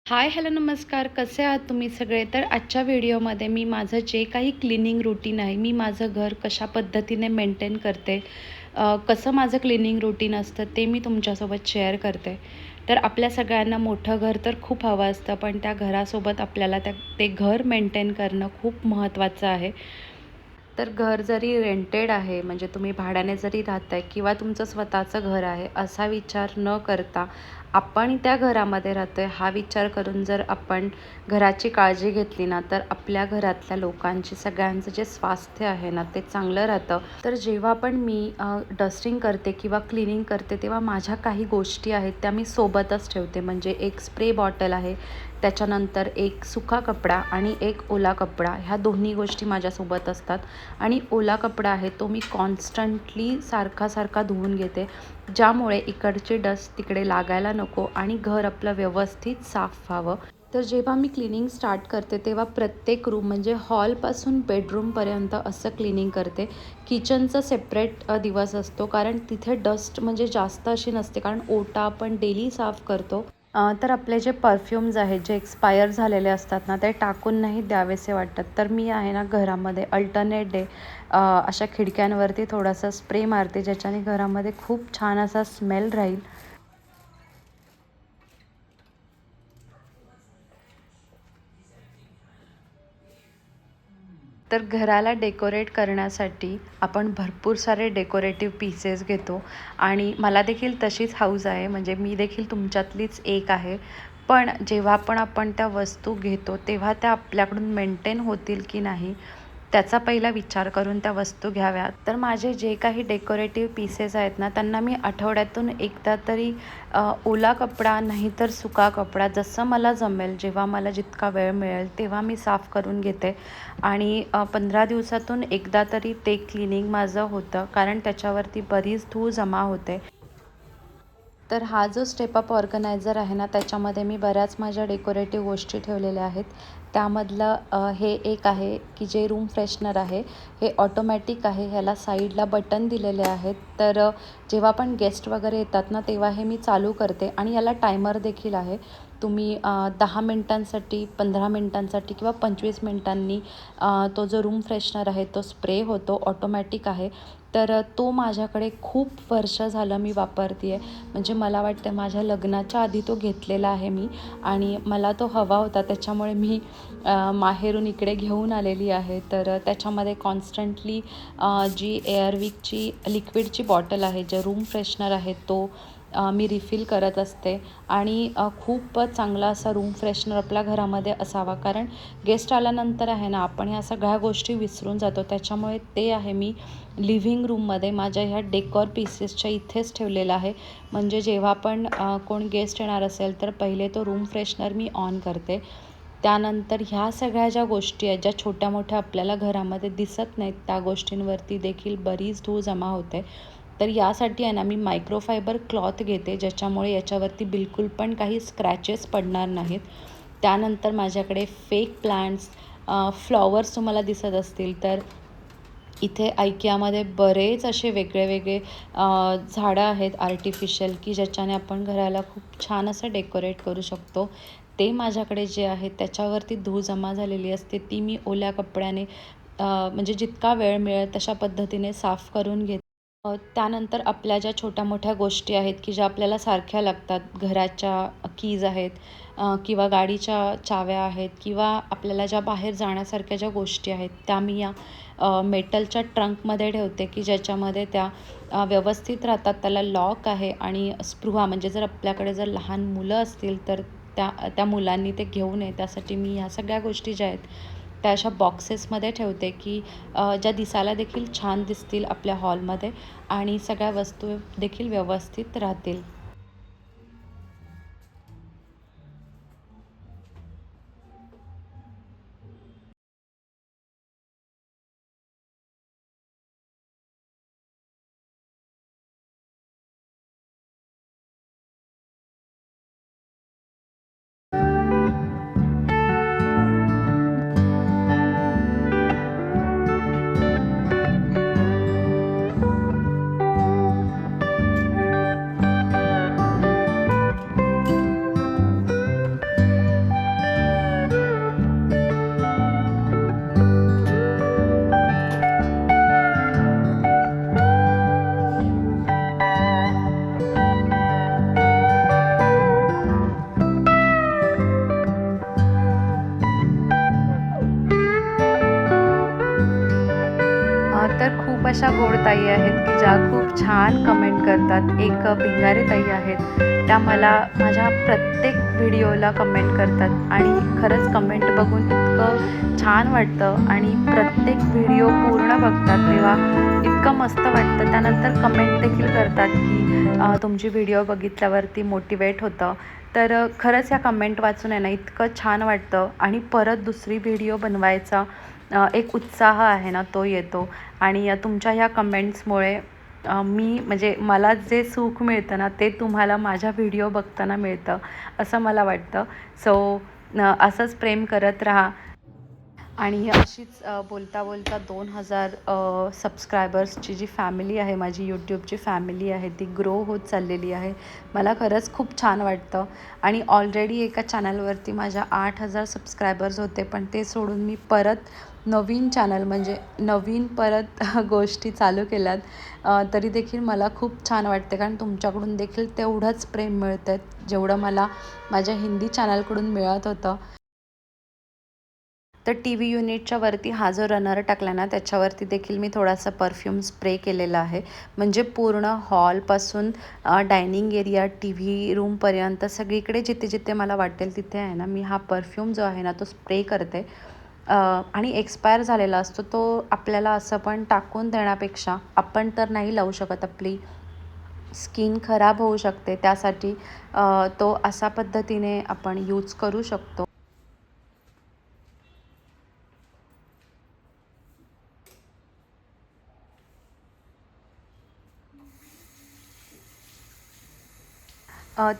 हाय, hello, नमस्कार. कसे आहात तुम्ही सगळे? तर आजच्या व्हिडिओमध्ये मी माझं जे काही क्लीनिंग रूटीन आहे, मी माझं घर कशा पद्धतीने मेंटेन करते, कसं माझं क्लीनिंग रूटीन असतं, ते मी तुमच्यासोबत शेअर करते. तर आपल्या सगळ्यांना मोठं घर तर खूप हवं असतं, पण त्या घरासोबत आपल्याला ते घर मेंटेन करणं खूप महत्त्वाचं आहे. तर घर जरी रेंटेड आहे, म्हणजे तुम्ही भाड्याने जरी राहताय किंवा तुमचं स्वतःचं घर आहे, असा विचार न करता आपण त्या घरामध्ये राहतोय हा विचार करून जर आपण घराची काळजी घेतली ना, तर आपल्या घरातल्या लोकांची सगळ्यांचं जे स्वास्थ्य आहे ना, ते चांगलं राहतं. तर जेव्हा पण मी डस्टिंग करते किंवा क्लिनिंग करते, तेव्हा माझ्या काही गोष्टी आहेत त्या मी सोबतच ठेवते. म्हणजे एक स्प्रे बॉटल आहे, त्याच्यानंतर एक सुका कपडा आणि एक ओला कपडा, ह्या दोन्ही गोष्टी माझ्यासोबत असतात. आणि ओला कपडा आहे तो मी कॉन्स्टंटली सारखा धुवून घेते, ज्यामुळे इकडची डस्ट तिकडे लागायला नको आणि घर आपलं व्यवस्थित साफ व्हावं. तर जेव्हा मी क्लिनिंग स्टार्ट करते तेव्हा प्रत्येक रूम म्हणजे हॉलपासून बेडरूमपर्यंत असं क्लिनिंग करते. किचनचा सेपरेट दिवस असतो, कारण तिथे डस्ट म्हणजे जास्त अशी नसते, कारण ओटा आपण डेली साफ करतो. तर आपले जे परफ्यूम्स आहेत जे एक्सपायर झालेले असतात ना, ते टाकून नाही द्यावेसे वाटतात. तर मी आहे ना, घरामध्ये अल्टरनेट डे अशा खिडक्यांवरती थोडासा स्प्रे मारते, ज्याच्याने घरामध्ये खूप छान असा स्मेल राहील. तर घराला डेकोरेट करण्यासाठी आपण भरपूर सारे डेकोरेटिव्ह पीसेस घेतो आणि मला देखील तशीच हौस आहे, म्हणजे मी देखील तुमच्यातलीच एक आहे. पण जेव्हा पण आपण त्या वस्तू घेतो तेव्हा त्या आपल्याकडून मेंटेन होतील की नाही, त्याचा पहिला विचार करून त्या वस्तू घ्याव्यात. तर माझे जे काही डेकोरेटिव्ह पीसेस आहेत ना, त्यांना मी आठवड्यातून एकदा तरी ओला कपडा नाही तर सुका कपडा, जसं मला जमेल, जेव्हा मला जितका वेळ मिळेल तेव्हा मी साफ करून घेते. आणि 15 दिवसातून एकदा तरी ते क्लिनिंग माझं होतं, कारण त्याच्यावरती बरीच धूळ जमा होते. तर हा जो स्टेप अप ऑर्गनायझर आहे ना, त्याच्यामध्ये मी बऱ्याच माझ्या डेकोरेटिव्ह गोष्टी ठेवलेल्या आहेत. त्यामधलं हे एक आहे की जे रूम फ्रेशनर आहे. हे ऑटोमॅटिक आहे, ह्याला साईडला बटन दिलेले आहेत. तर जेव्हा पण गेस्ट वगैरे येतात ना, तेव्हा हे मी चालू करते आणि याला टायमर देखील आहे. तुम्ही 10 मिनिटांसाठी, 15 मिनिटांसाठी किंवा 25 मिनिटांनी तो जो रूम फ्रेशनर आहे तो स्प्रे होतो, ऑटोमॅटिक आहे. तर तो माझ्याकडे खूप वर्ष झालं मी वापरते आहे. म्हणजे मला वाटतं माझ्या लग्नाच्या आधी तो घेतलेला आहे मी, आणि मला तो हवा होता, त्याच्यामुळे मी माहेरून इकडे घेऊन आलेली आहे. तर त्याच्यामध्ये कॉन्स्टंटली जी एअरविकची लिक्विडची बॉटल आहे, जे रूम फ्रेशनर आहे तो मी रिफिल करत असते. आणि खूप चांगला असा रूम फ्रेशनर आपल्या घरामध्ये असावा, कारण गेस्ट आल्यानंतर आहे ना, आपण ह्या सगळ्या गोष्टी विसरून जातो. त्याच्यामुळे ते आहे मी लिव्हिंग रूममध्ये माझ्या ह्या डेकॉर पीसेसच्या इथेच ठेवलेलं आहे. म्हणजे जेव्हा पण कोण गेस्ट येणार असेल तर पहिले तो रूम फ्रेशनर मी ऑन करते. त्यानंतर ह्या सगळ्या ज्या गोष्टी आहेत, ज्या छोट्या मोठ्या आपल्याला घरामध्ये दिसत नाहीत, त्या गोष्टींवरती देखील बरीच धूळ जमा होते. तर यासाठी आहे ना, मी मायक्रोफायबर क्लॉथ घेते, ज्याच्यामुळे याच्यावरती बिलकुल पण काही स्क्रॅचेस पडणार नाहीत. त्यानंतर माझ्याकडे फेक प्लांट्स, फ्लॉवर्स तुम्हाला दिसत असतील तर इथे IKEAमध्ये बरेच असे वेगळे वेगळे झाडं आहेत आर्टिफिशियल, की ज्याच्याने आपण घराला खूप छान असं डेकोरेट करू शकतो. ते माझ्याकडे जे आहे त्याच्यावरती धूळ जमा झालेली असते, ती मी ओल्या कपड्याने म्हणजे जितका वेळ मिळेल तशा पद्धतीने साफ करून घेते. त्यानंतर आपल्या ज्या छोट्या-मोठ्या गोष्टी आहेत, की ज्या आपल्याला सारख्या लागतात, घराच्या कीज आहेत, किंवा गाडीच्या चाव्या आहेत, किंवा आपल्याला ज्या बाहेर जाण्यासारख्या ज्या गोष्टी आहेत, त्या मी या मेटलच्या ट्रंकमध्ये ठेवते, की ज्याच्यामध्ये त्या व्यवस्थित राहतात. त्याला लॉक आहे आणि स्पृहा, म्हणजे जर आपल्याकडे जर लहान मुलं असतील तर त्या त्या मुलांनी ते घेऊ नये, त्यासाठी मी ह्या सगळ्या गोष्टी ज्या आहेत त्या अशा बॉक्सेसमध्ये ठेवते, की ज्या दिसायला देखील छान दिसतील आपल्या हॉलमध्ये आणि सगळ्या वस्तू देखील व्यवस्थित राहतील. अशा गोड ताई आहेत की ज्या खूप छान कमेंट करतात. एक भिंगारे ताई आहेत, त्या मला माझ्या प्रत्येक व्हिडिओला कमेंट करतात आणि खरंच कमेंट बघून इतकं छान वाटतं आणि प्रत्येक व्हिडिओ पूर्ण बघतात तेव्हा इतकं मस्त वाटतं. त्यानंतर कमेंट देखील करतात की तुमची व्हिडिओ बघितल्यावरती मोटिवेट होतं. तर खरंच या कमेंट वाचून आहे ना इतकं छान वाटतं आणि परत दुसरी व्हिडिओ बनवायचा एक उत्साह आहे ना तो येतो. आणि तुमच्या ह्या कमेंट्समुळे मी म्हणजे मला जे सुख मिळतं ना ते तुम्हाला माझ्या व्हिडिओ बघताना मिळतं असं मला वाटतं. सो असंच प्रेम करत राहा. आणि अशीच बोलता बोलता 2000 सबस्क्रायबर्सची जी फॅमिली आहे, माझी यूट्यूबची फॅमिली आहे, ती ग्रो होत चाललेली आहे. मला खरंच खूप छान वाटतं. आणि ऑलरेडी एका चॅनलवरती माझ्या 8000 सबस्क्रायबर्स होते, पण ते सोडून मी परत नवीन चॅनल म्हणजे नवीन परत गोष्टी चालू केल्यात. तरी देखील मला खूप छान वाटते, कारण तुमच्याकडून देखील तेवढंच प्रेम मिळतं जेवढं मला माझ्या हिंदी चॅनलकडून मिळत होतं. तर टी व्ही युनिटच्या वरती हा जो रनर टाकला ना त्याच्यावरती देखील मी थोडासा परफ्यूम स्प्रे केलेला आहे. म्हणजे पूर्ण हॉलपासून डायनिंग एरिया, टी व्ही रूमपर्यंत सगळीकडे जिथे जिथे मला वाटेल तिथे आहे ना मी हा परफ्यूम जो आहे ना तो स्प्रे करते. आणि एक्सपायर झालेला असतो तो आपल्याला असं पण टाकून देण्यापेक्षा आपण तर नाही लावू शकत, आपली स्किन खराब होऊ शकते, त्यासाठी तो अशा पद्धतीने आपण यूज करू शकतो.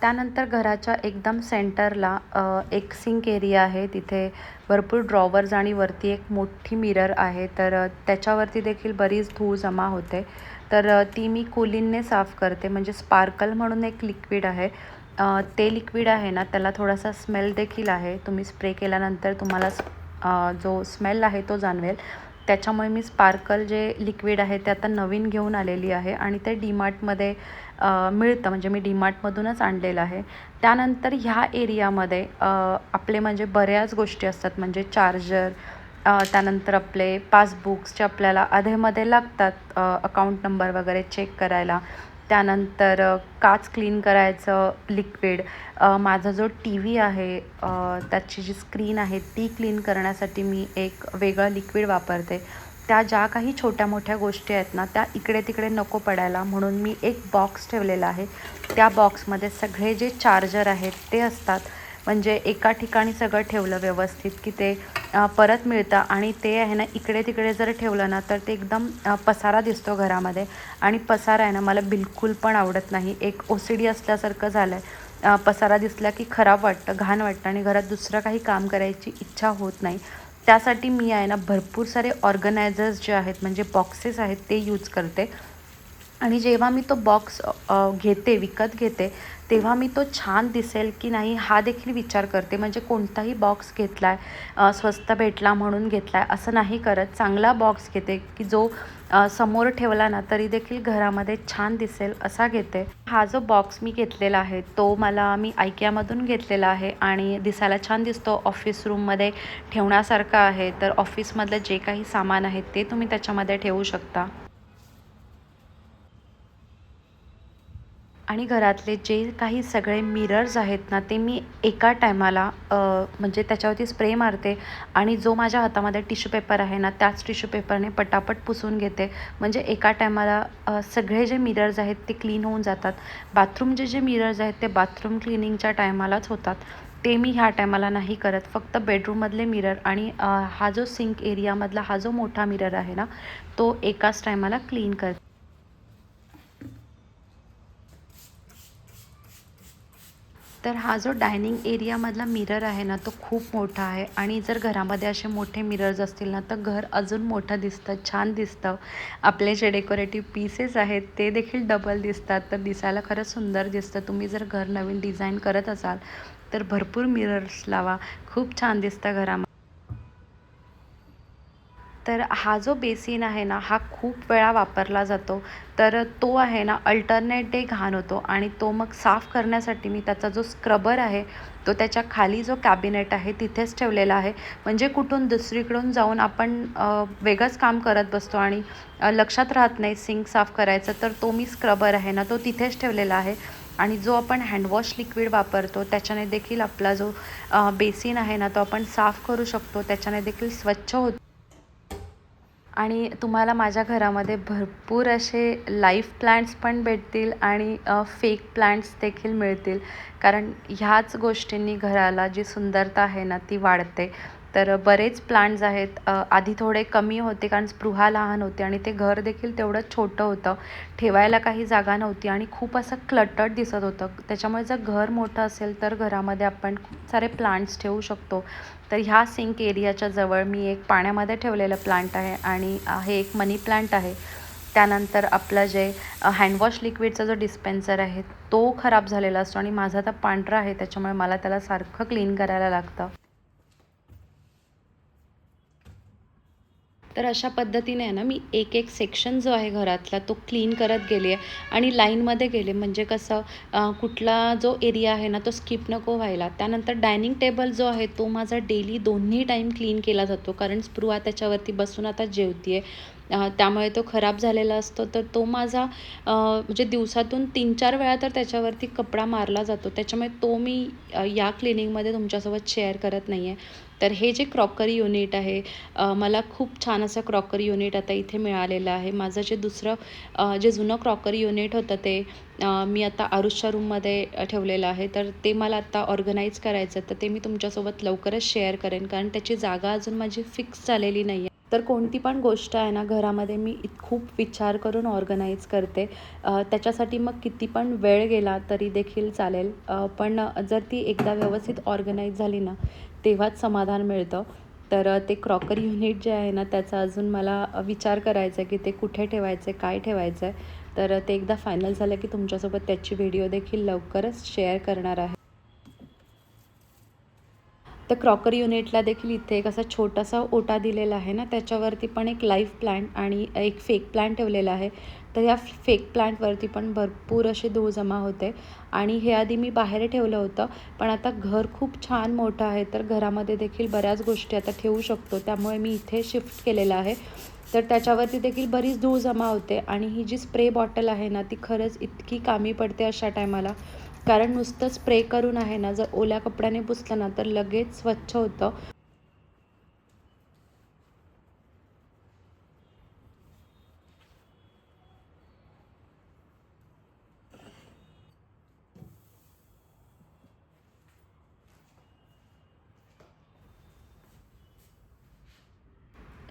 त्यानंतर घराच्या एकदम सेंटरला एक सिंक एरिया आहे. तिथे भरपूर ड्रॉवर्स आणि वरती एक मोठी मिरर आहे. तर त्याच्यावरती देखील बरीच धूळ जमा होते. तर ती मी कोलिनने साफ करते. म्हणजे स्पार्कल म्हणून एक लिक्विड आहे. ते लिक्विड आहे ना त्याला थोडासा स्मेल देखील आहे. तुम्ही स्प्रे केल्यानंतर तुम्हाला जो स्मेल आहे तो जाणवेल. त्याच्यामुळे मी स्पार्कल जे लिक्विड आहे ते आता नवीन घेऊन आलेली आहे आणि ते डीमार्टमध्ये मिळतं. म्हणजे मी डीमार्टमधूनच आणलेलं आहे. त्यानंतर ह्या एरियामध्ये आपले म्हणजे बऱ्याच गोष्टी असतात. म्हणजे चार्जर, त्यानंतर आपले पासबुक्स जे आपल्याला अधेमध्ये लागतात अकाउंट नंबर वगैरे चेक करायला. त्यानंतर काच क्लीन करायचं लिक्विड, माझा जो टी व्ही आहे त्याची जी स्क्रीन आहे ती क्लीन करण्यासाठी मी एक वेगळं लिक्विड वापरते. त्या ज्या काही छोट्या मोठ्या गोष्टी आहेत ना त्या इकडे तिकडे नको पडायला म्हणून मी एक बॉक्स ठेवलेला आहे. त्या बॉक्समध्ये सगळे जे चार्जर आहेत ते असतात. म्हणजे एका ठिकाणी सगळं ठेवलं व्यवस्थित की ते परत मिळतं. आणि ते आहे ना इकडे तिकडे जर ठेवलं ना तर ते एकदम पसारा दिसतो घरामध्ये. आणि पसारा आहे ना मला बिलकुल पण आवडत नाही. एक OCD असल्यासारखं झालं आहे. पसारा दिसला की खराब वाटतं, घाण वाटतं आणि घरात दुसरं काही काम करायची इच्छा होत नाही. त्यासाठी मी आहे ना भरपूर सारे ऑर्गनायझर्स जे आहेत म्हणजे बॉक्सेस आहेत ते यूज करते. आणि जेव्हा मी तो बॉक्स घेते, विकत घेते, तेव्हा मी तो छान दिसेल की नाही हा देखील विचार करते. म्हणजे कोणताही बॉक्स घेतला आहे स्वस्त भेटला म्हणून घेतला आहे असं नाही करत. चांगला बॉक्स घेते की जो समोर ठेवला ना तरी देखील घरामध्ये छान दिसेल असा घेते. हा जो बॉक्स मी घेतलेला आहे तो मी IKEAमधून घेतलेला आहे आणि दिसायला छान दिसतो. ऑफिस रूममध्ये ठेवण्यासारखा आहे. तर ऑफिसमधलं जे काही सामान आहे ते तुम्ही त्याच्यामध्ये ठेवू शकता. आणि घरातले जे काही सगळे मिरर्स आहेत ना ते मी एका टायमाला म्हणजे त्याच्यावरती स्प्रे मारते आणि जो माझ्या हातामध्ये टिश्यू पेपर आहे ना त्याच टिश्यू पेपरने पटापट पुसून घेते. म्हणजे एका टायमाला सगळे जे मिरर्स आहेत ते क्लीन होऊन जातात. बाथरूमचे जे मिरर्स आहेत ते बाथरूम क्लिनिंगच्या टायमालाच होतात. ते मी ह्या टायमाला नाही करत. फक्त बेडरूममधले मिरर आणि हा जो सिंक एरियामधला हा जो मोठा मिरर आहे ना तो एकाच टायमाला क्लीन करते. तर हा जो डायनिंग एरियामधला मिरर आहे ना तो खूप मोठा आहे आणि जर घरामध्ये असे मोठे मिरर्स असतील ना तर घर अजून मोठं दिसतं, छान दिसतं. आपले जे डेकोरेटिव्ह पीसेस आहेत ते देखील डबल दिसतात. तर दिसायला खरंच सुंदर दिसतं. तुम्ही जर घर नवीन डिझाईन करत असाल तर भरपूर मिरर्स लावा. खूप छान दिसतं घरामध्ये. तर हा जो बेसिन आहे ना, हा खूप वेळा वापरला जातो. तर तो आहे ना, अल्टरनेट डे घाण होतो आणि तो मग साफ करण्यासाठी मी त्याचा जो स्क्रबर आहे, तो त्याच्या खाली जो कॅबिनेट आहे तिथेच ठेवलेला आहे. म्हणजे कुठून दुसरीकडून जाऊन आपण वेगळंच काम करत बसतो आणि लक्षात राहत नाही सिंक साफ करायचं. तर तो मी स्क्रबर आहे ना, तो तिथेच ठेवलेला आहे. आणि जो आपण हँडवॉश लिक्विड वापरतो त्याच्याने देखील आपला जो बेसिन आहे ना, तो आपण साफ करू शकतो. त्याच्याने देखील स्वच्छ होतो. आणि तुम्हाला माझ्या घरामध्ये भरपूर असे लाईव्ह प्लांट्स पण भेटतील आणि फेक प्लांट्स देखील मिळतील. कारण ह्याच गोष्टींनी घराला जी सुंदरता आहे ना ती वाढते. तर बरेच प्लांट्स आहेत. आधी थोडे कमी होते कारण स्पृहा लहान होते आणि ते घर देखील तेवढं छोटं होतं. ठेवायला काही जागा नव्हती आणि खूप असं क्लटर्ड दिसत होतं. त्याच्यामुळे जर घर मोठं असेल तर घरामध्ये आपण खूप सारे प्लांट्स ठेवू शकतो. तर ह्या सिंक एरियाच्या जवळ मी एक पाण्यामध्ये ठेवलेलं प्लांट आहे आणि हे एक मनी प्लांट आहे. त्यानंतर आपलं जे हँडवॉश लिक्विडचा जो डिस्पेन्सर आहे तो खराब झालेला असतो आणि माझा आता पांढरा आहे, त्याच्यामुळे मला त्याला सारखं क्लीन करायला लागतं. तर अशा पद्धतीने आहे ना, मी एक सेक्शन जो आहे घरातला तो क्लीन करत गेले आहे आणि लाईनमध्ये गेले. म्हणजे कसं कुठला जो एरिया आहे ना, तो स्किप नको व्हायला. त्यानंतर डायनिंग टेबल जो आहे तो माझा डेली दोन्ही टाईम क्लीन केला जातो. कारण स्पृहा त्याच्यावरती बसून आता जेवते त्यामुळे तो खराब झालेला असतो. तर तो माझा म्हणजे दिवसातून 3-4 वेळा तर त्याच्यावरती कपडा मारला जातो. त्याच्यामुळे तो मी या क्लिनिंगमध्ये तुमच्यासोबत शेअर करत नाही आहे. तर हे जे क्रॉकरी युनिट आहे, मला खूप छान असं क्रॉकरी युनिट आता इथे मिळालेलं आहे. माझं जे दुसरं जे जुनं क्रॉकरी युनिट होतं ते मी आता आरुषच्या रूममध्ये ठेवलेलं आहे. तर ते मला आता ऑर्गनाईज करायचं, तर ते मी तुमच्यासोबत लवकरच शेअर करेन. कारण त्याची जागा अजून माझी फिक्स झालेली नाही आहे. तर कोणती पण गोष्ट आहे ना घरामध्ये मी खूप विचार करून ऑर्गनाईज करते. त्याच्यासाठी मग किती पण वेळ गेला तरी देखील चालेल. पण जर ती एकदा व्यवस्थित ऑर्गनाईज झाली ना, तेव्हाच समाधान मिळतं. तर ते क्रॉकरी युनिट जे आहे ना, त्याचा अजून मला विचार करायचा आहे, की ते कुठे ठेवायचं आहे, काय ठेवायचं आहे. तर ते एकदा फायनल झालं, की तुमच्यासोबत त्याची व्हिडिओ देखील लवकरच शेअर करणार आहे. तर क्रॉकरी युनिटला देखील इथे एक असा छोटासा ओटा दिलेला आहे ना, त्याच्यावरती पण एक लाईव्ह प्लांट आणि एक फेक प्लांट ठेवलेला आहे. तर या फेक प्लांटवरती पण भरपूर अशी धूळ जमा होते आणि हे आधी मी बाहेर ठेवलं होतं. पण आता घर खूप छान मोठं आहे, तर घरामध्ये देखील बऱ्याच गोष्टी आता ठेवू शकतो. त्यामुळे मी इथे शिफ्ट केलेलं आहे. तर त्याच्यावरती देखील बरीच धूळ जमा होते आणि ही जी स्प्रे बॉटल आहे ना, ती खरंच इतकी कामी पडते अशा टायमाला. कारण नुसतं स्प्रे करून आहे ना, जर ओल्या कपड्याने पुसलं ना, तर लगेच स्वच्छ होतं.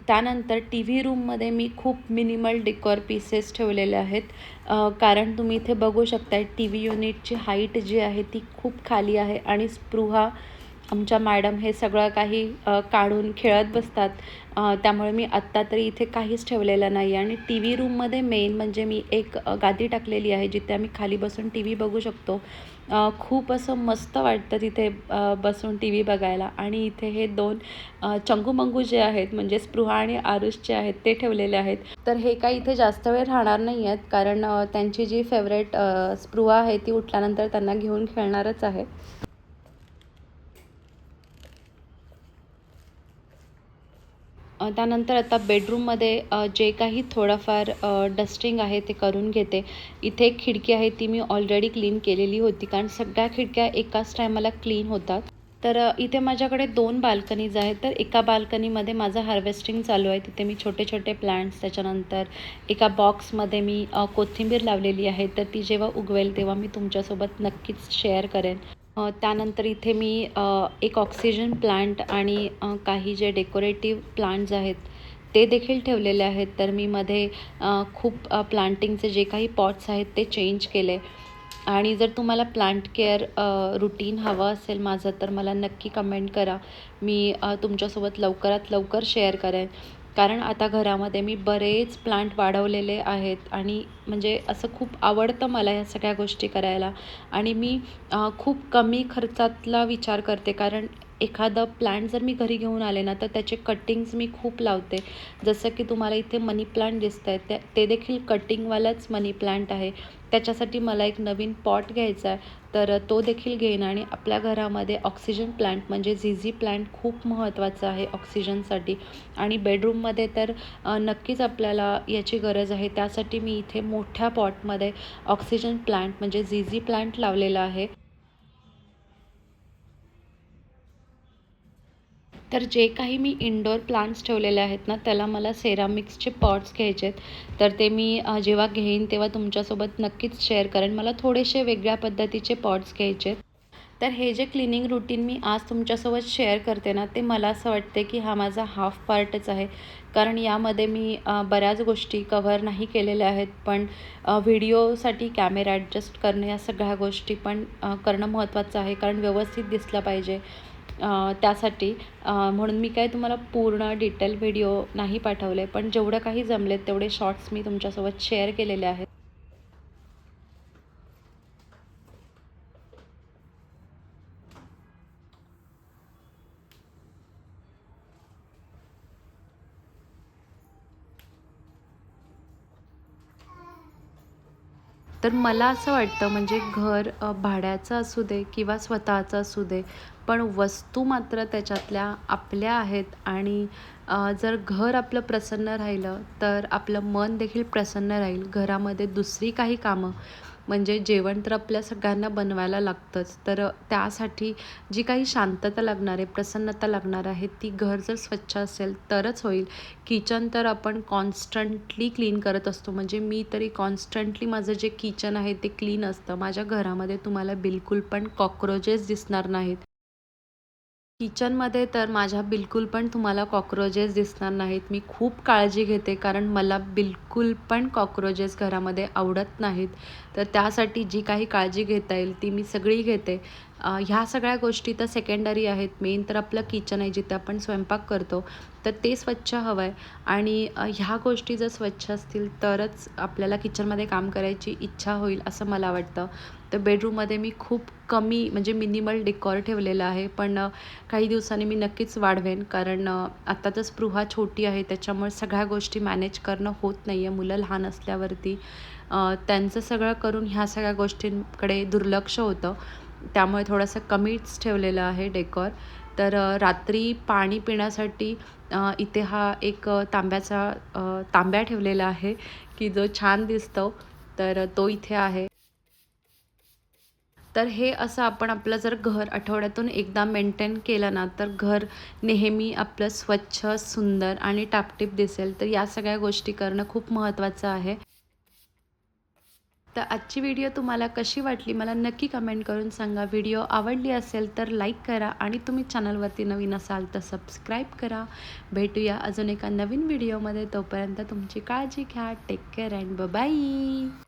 त्यानंतर टीव्ही रूममध्ये मी खूप मिनिमल डेकोर पीसेस ठेवलेले आहेत. कारण तुम्ही इथे बघू शकता टीव्ही युनिटची हाईट जी आहे ती खूप खाली आहे आणि स्पृहा आमच्या मॅडम हे सगळं काही काढून खेळत बसतात. त्यामुळे मी आत्ता तरी इथे काहीच ठेवलेलं नाही आहे आणि टीव्ही रूममध्ये मेन म्हणजे मी एक गादी टाकलेली आहे जिथे आम्ही खाली बसून टीव्ही बघू शकतो. खूप असं मस्त वाटतं तिथे बसून टीव्ही बघायला आणि इथे हे 2 चंगू-मंगू जे आहेत म्हणजे स्पृहा आणि आरुषचे आहेत ते ठेवलेले आहेत. तर हे काही इथे जास्त वेळ राहणार नाही आहेत कारण त्यांची जी फेवरेट स्पृहा आहे ती उठल्यानंतर त्यांना घेऊन खेळणारच आहे. त्यानंतर आता बेडरूममध्ये जे काही थोडंफार डस्टिंग आहे ते करून घेते. इथे एक खिडकी आहे ती मी ऑलरेडी क्लीन केलेली होती कारण सगळ्या खिडक्या एकाच टायमाला क्लीन होतात. तर इथे माझ्याकडे 2 बाल्कनीज आहेत. तर एका बाल्कनीमध्ये माझं हार्वेस्टिंग चालू आहे. तिथे मी छोटे-छोटे प्लांट्स त्याच्यानंतर एका बॉक्समध्ये मी कोथिंबीर लावलेली आहे. तर ती जेव्हा उगवेल तेव्हा मी तुमच्यासोबत नक्कीच शेअर करेन. त्यानंतर इथे मी एक ऑक्सिजन प्लांट आणि काही जे डेकोरेटिव्ह प्लांट्स आहेत ते देखील ठेवलेले आहेत. तर मी मध्ये खूप प्लांटिंगचे जे काही पॉट्स आहेत ते चेंज केले आणि जर तुम्हाला प्लांट केअर रुटीन हवं असेल माझं तर मला नक्की कमेंट करा. मी तुमच्यासोबत लवकरात लवकर शेअर करेन. कारण आता घरामध्ये मी बरेच प्लांट वाढवलेले आहेत आणि म्हणजे असं खूप आवडतं मला ह्या सगळ्या गोष्टी करायला आणि मी खूप कमी खर्चातला विचार करते कारण एखादं प्लांट जर मी घरी घेऊन आले ना, तर त्याचे कटिंग्ज मी खूप लावते. जसं की तुम्हाला इथे मनी प्लांट दिसतंय, ते देखील कटिंगवालाच मनी प्लांट आहे. त्याच्यासाठी मला एक नवीन पॉट घ्यायचा आहे, तर तो देखील घेईन. आणि आपल्या घरामध्ये ऑक्सिजन प्लांट म्हणजे झिझी प्लांट खूप महत्त्वाचं आहे ऑक्सिजनसाठी. आणि बेडरूममध्ये तर नक्कीच आपल्याला याची गरज आहे. त्यासाठी मी इथे मोठ्या पॉटमध्ये ऑक्सिजन प्लांट म्हणजे झिझी प्लांट लावलेला आहे. तर जे काही मी इंडोर प्लांट्स ठेवलेले आहेत ना, त्याला मला सेरामिक्सचे पॉट्स घ्यायचे आहेत. तर ते मी जेव्हा घेईन तेव्हा तुमच्यासोबत नक्कीच शेअर करेन. मला थोडेसे वेगळ्या पद्धतीचे पॉट्स घ्यायचे आहेत. तर हे जे क्लिनिंग रूटीन मी आज तुमच्यासोबत शेअर करते ना, ते मला असं वाटते की हा माझा हाफ पार्टच आहे. कारण यामध्ये मी बऱ्याच गोष्टी कव्हर नाही केलेल्या आहेत. पण व्हिडिओसाठी कॅमेरा ॲडजस्ट करणे या सगळ्या गोष्टी पण करणं महत्त्वाचं आहे. कारण व्यवस्थित दिसलं पाहिजे. त्यासाठी म्हणून मी काय तुम्हाला पूर्ण डिटेल व्हिडिओ नाही पाठवले, पण जेवढं काही जमले तेवढे शॉर्ट्स मी तुमच्यासोबत शेअर केलेले आहेत. तर मला असं वाटतं म्हणजे घर भाड्याचं असू दे किंवा स्वतःचं असू दे, पण वस्तू मात्र त्याच्यातल्या आपल्या आहेत. आणि जर घर आपलं प्रसन्न राहिलं, तर आपलं मन देखील प्रसन्न राहील. घरामध्ये दुसरी काही कामं म्हणजे जेवण तर आपल्या सगळ्यांना बनवायला लागतंच. तर त्यासाठी जी काही शांतता लागणार आहे, प्रसन्नता लागणार आहे, ती घर जर स्वच्छ असेल तरच होईल. किचन तर आपण कॉन्स्टंटली क्लीन करत असतो. म्हणजे मी तरी कॉन्स्टंटली माझं जे किचन आहे ते क्लीन असतं. माझ्या घरामध्ये तुम्हाला बिलकुल पण कॉक्रोचेस दिसणार नाहीत. किचनमध्ये तर माझ्या बिलकुल पण तुम्हाला कॉक्रोचेस दिसणार नाहीत. मी खूप काळजी घेते कारण मला बिलकुल पण कॉक्रोचेस घरामध्ये आवडत नाहीत. तर त्यासाठी जी काही काळजी घेता येईल ती मी सगळी घेते. ह्या सगळ्या गोष्टी तर सेकंडरी आहेत. मेन तर आपलं किचन आहे जिथे आपण स्वयंपाक करतो. तर ते स्वच्छ हवं आहे. आणि ह्या गोष्टी जर स्वच्छ असतील तरच आपल्याला किचनमध्ये काम करायची इच्छा होईल असं मला वाटतं. तर बेडरूममध्ये मी खूप कमी म्हणजे मिनिमल डेकॉर ठेवलेला आहे. पण काही दिवसांनी मी नक्कीच वाढवेन. कारण आता तर स्पृहा छोटी आहे त्याच्यामुळे सगळ्या गोष्टी मॅनेज करणं होत नाही आहे. मुलं लहान असल्यावरती त्यांचं सगळं करून ह्या सगळ्या गोष्टींकडे दुर्लक्ष होतं. त्यामुळे थोडंसं कमीच ठेवलेलं आहे डेकॉर. तर रात्री पाणी पिण्यासाठी इथे हा एक तांब्या ठेवलेला आहे की जो छान दिसतो. तर तो इथे आहे. तर हे असं आपण आपलं जर घर आठवड्यातून एकदा मेंटेन केलं ना, तर घर नेहमी आपलं स्वच्छ, सुंदर आणि टापटीप दिसेल. तर या सगळ्या गोष्टी करणं खूप महत्त्वाचं आहे. तर आजची व्हिडिओ तुम्हाला कशी वाटली मला नक्की कमेंट करून सांगा. व्हिडिओ आवडली असेल तर लाईक करा आणि तुम्ही चॅनलवरती नवीन असाल तर सबस्क्राईब करा. भेटूया अजून एका नवीन व्हिडिओमध्ये. तोपर्यंत तुमची काळजी घ्या. Take care and bye.